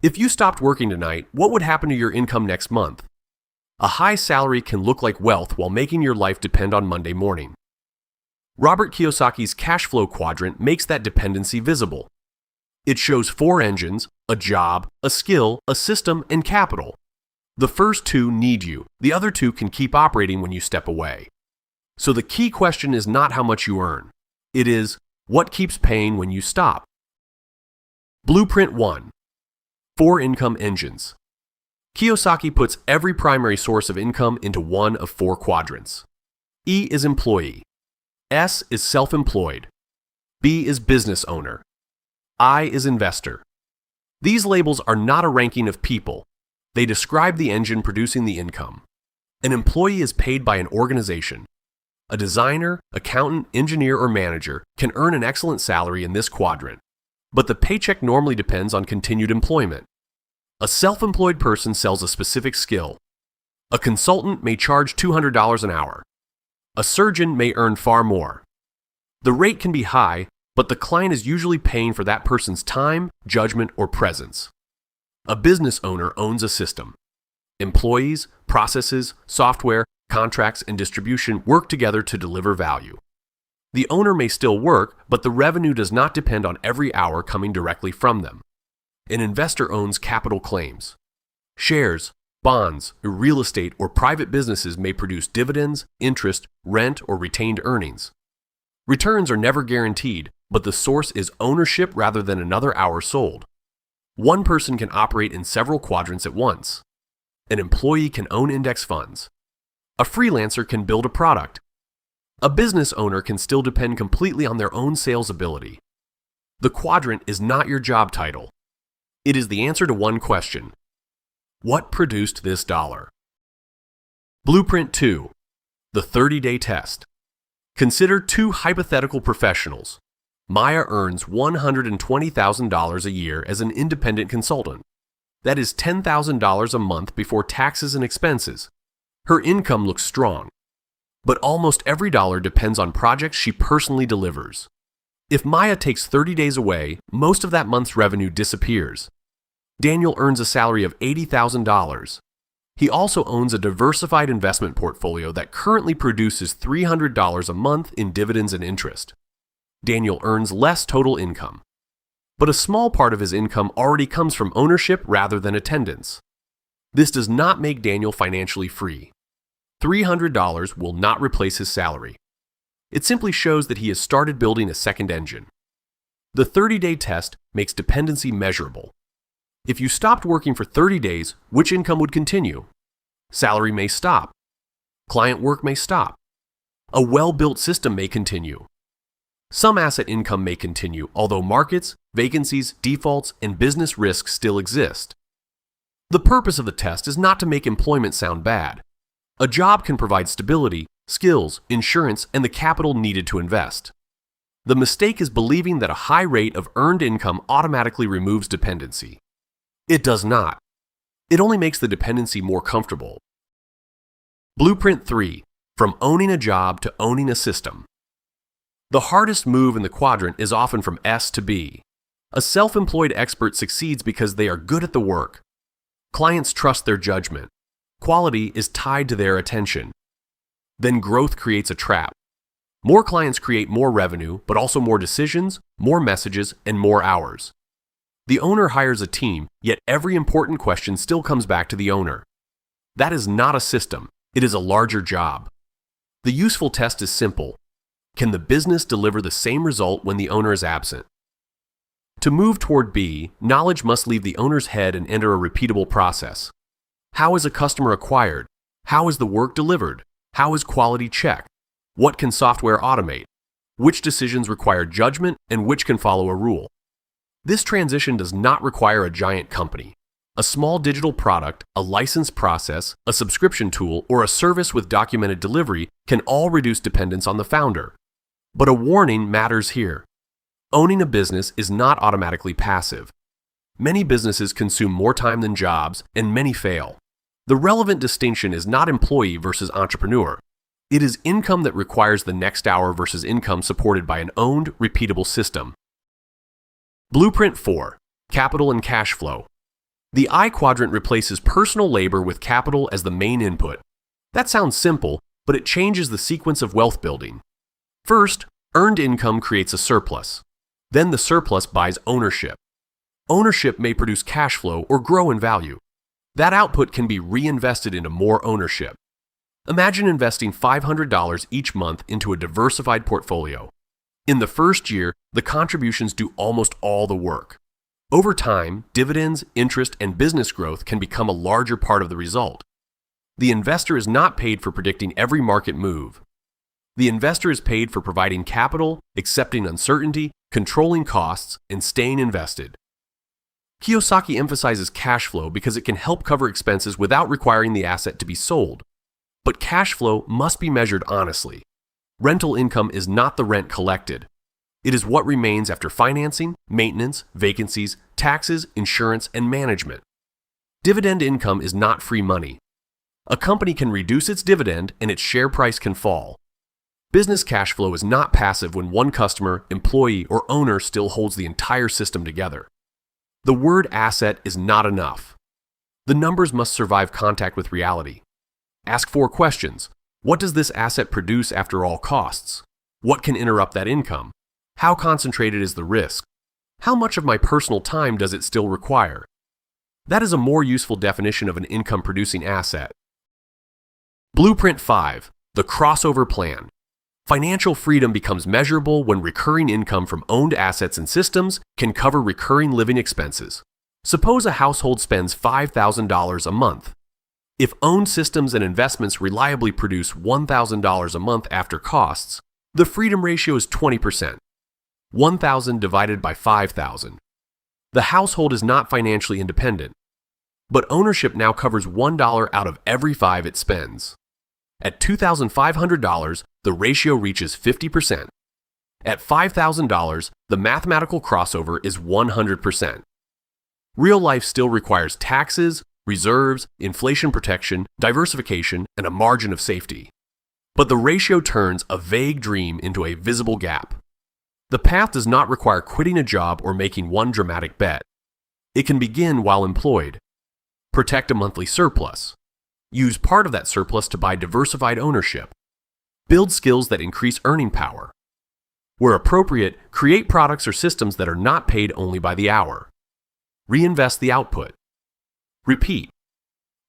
If you stopped working tonight, what would happen to your income next month? A high salary can look like wealth while making your life depend on Monday morning. Robert Kiyosaki's Cashflow Quadrant makes that dependency visible. It shows 4 engines: a job, a skill, a system, and capital. The first 2 need you. The other 2 can keep operating when you step away. So the key question is not how much you earn. It is, what keeps paying when you stop? Blueprint 1. 4 income engines. Kiyosaki puts every primary source of income into one of 4 quadrants. E is employee. S is self-employed. B is business owner. I is investor. These labels are not a ranking of people. They describe the engine producing the income. An employee is paid by an organization. A designer, accountant, engineer, or manager can earn an excellent salary in this quadrant, but the paycheck normally depends on continued employment. A self-employed person sells a specific skill. A consultant may charge $200 an hour. A surgeon may earn far more. The rate can be high, but the client is usually paying for that person's time, judgment, or presence. A business owner owns a system. Employees, processes, software, contracts, and distribution work together to deliver value. The owner may still work, but the revenue does not depend on every hour coming directly from them. An investor owns capital claims. Shares, bonds, real estate, or private businesses may produce dividends, interest, rent, or retained earnings. Returns are never guaranteed, but the source is ownership rather than another hour sold. One person can operate in several quadrants at once. An employee can own index funds. A freelancer can build a product. A business owner can still depend completely on their own sales ability. The quadrant is not your job title. It is the answer to one question. What produced this dollar? Blueprint 2. The 30-day test. Consider 2 hypothetical professionals. Maya earns $120,000 a year as an independent consultant. That is $10,000 a month before taxes and expenses. Her income looks strong. But almost every dollar depends on projects she personally delivers. If Maya takes 30 days away, most of that month's revenue disappears. Daniel earns a salary of $80,000. He also owns a diversified investment portfolio that currently produces $300 a month in dividends and interest. Daniel earns less total income. But a small part of his income already comes from ownership rather than attendance. This does not make Daniel financially free. $300 will not replace his salary. It simply shows that he has started building a second engine. The 30-day test makes dependency measurable. If you stopped working for 30 days, which income would continue? Salary may stop. Client work may stop. A well-built system may continue. Some asset income may continue, although markets, vacancies, defaults, and business risks still exist. The purpose of the test is not to make employment sound bad. A job can provide stability, skills, insurance, and the capital needed to invest. The mistake is believing that a high rate of earned income automatically removes dependency. It does not. It only makes the dependency more comfortable. Blueprint 3. From owning a job to owning a system. The hardest move in the quadrant is often from S to B. A self-employed expert succeeds because they are good at the work. Clients trust their judgment. Quality is tied to their attention. Then growth creates a trap. More clients create more revenue, but also more decisions, more messages, and more hours. The owner hires a team, yet every important question still comes back to the owner. That is not a system. It is a larger job. The useful test is simple. Can the business deliver the same result when the owner is absent? To move toward B, knowledge must leave the owner's head and enter a repeatable process. How is a customer acquired? How is the work delivered? How is quality checked? What can software automate? Which decisions require judgment and which can follow a rule? This transition does not require a giant company. A small digital product, a licensed process, a subscription tool, or a service with documented delivery can all reduce dependence on the founder. But a warning matters here. Owning a business is not automatically passive. Many businesses consume more time than jobs, and many fail. The relevant distinction is not employee versus entrepreneur. It is income that requires the next hour versus income supported by an owned, repeatable system. Blueprint 4. Capital and cash flow. The I quadrant replaces personal labor with capital as the main input. That sounds simple, but it changes the sequence of wealth building. First, earned income creates a surplus. Then the surplus buys ownership. Ownership may produce cash flow or grow in value. That output can be reinvested into more ownership. Imagine investing $500 each month into a diversified portfolio. In the first year, the contributions do almost all the work. Over time, dividends, interest, and business growth can become a larger part of the result. The investor is not paid for predicting every market move. The investor is paid for providing capital, accepting uncertainty, controlling costs, and staying invested. Kiyosaki emphasizes cash flow because it can help cover expenses without requiring the asset to be sold. But cash flow must be measured honestly. Rental income is not the rent collected. It is what remains after financing, maintenance, vacancies, taxes, insurance, and management. Dividend income is not free money. A company can reduce its dividend and its share price can fall. Business cash flow is not passive when one customer, employee, or owner still holds the entire system together. The word asset is not enough. The numbers must survive contact with reality. Ask 4 questions. What does this asset produce after all costs? What can interrupt that income? How concentrated is the risk? How much of my personal time does it still require? That is a more useful definition of an income-producing asset. Blueprint 5. The crossover plan. Financial freedom becomes measurable when recurring income from owned assets and systems can cover recurring living expenses. Suppose a household spends $5,000 a month. If owned systems and investments reliably produce $1,000 a month after costs, the freedom ratio is 20%. 1,000 divided by 5,000. The household is not financially independent, but ownership now covers $1 out of every 5 it spends. At $2,500, the ratio reaches 50%. At $5,000, the mathematical crossover is 100%. Real life still requires taxes, reserves, inflation protection, diversification, and a margin of safety. But the ratio turns a vague dream into a visible gap. The path does not require quitting a job or making one dramatic bet. It can begin while employed. Protect a monthly surplus. Use part of that surplus to buy diversified ownership. Build skills that increase earning power. Where appropriate, create products or systems that are not paid only by the hour. Reinvest the output. Repeat.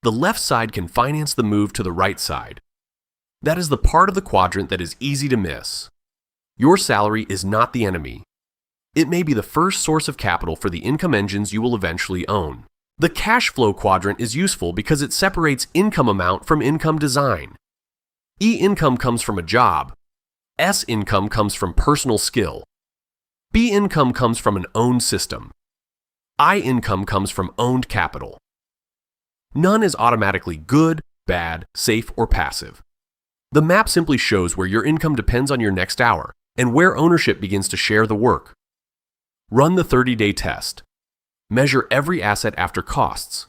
The left side can finance the move to the right side. That is the part of the quadrant that is easy to miss. Your salary is not the enemy. It may be the first source of capital for the income engines you will eventually own. The cash flow quadrant is useful because it separates income amount from income design. E income comes from a job. S income comes from personal skill. B income comes from an owned system. I income comes from owned capital. None is automatically good, bad, safe, or passive. The map simply shows where your income depends on your next hour and where ownership begins to share the work. Run the 30-day test. Measure every asset after costs.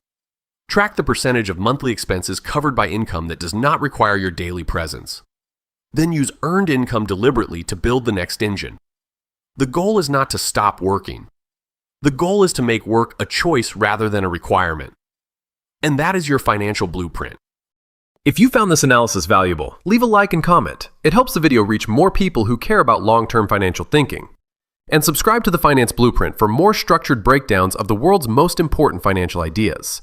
Track the percentage of monthly expenses covered by income that does not require your daily presence. Then use earned income deliberately to build the next engine. The goal is not to stop working. The goal is to make work a choice rather than a requirement. And that is your financial blueprint. If you found this analysis valuable, leave a like and comment. It helps the video reach more people who care about long-term financial thinking. And subscribe to the Finance Blueprint for more structured breakdowns of the world's most important financial ideas.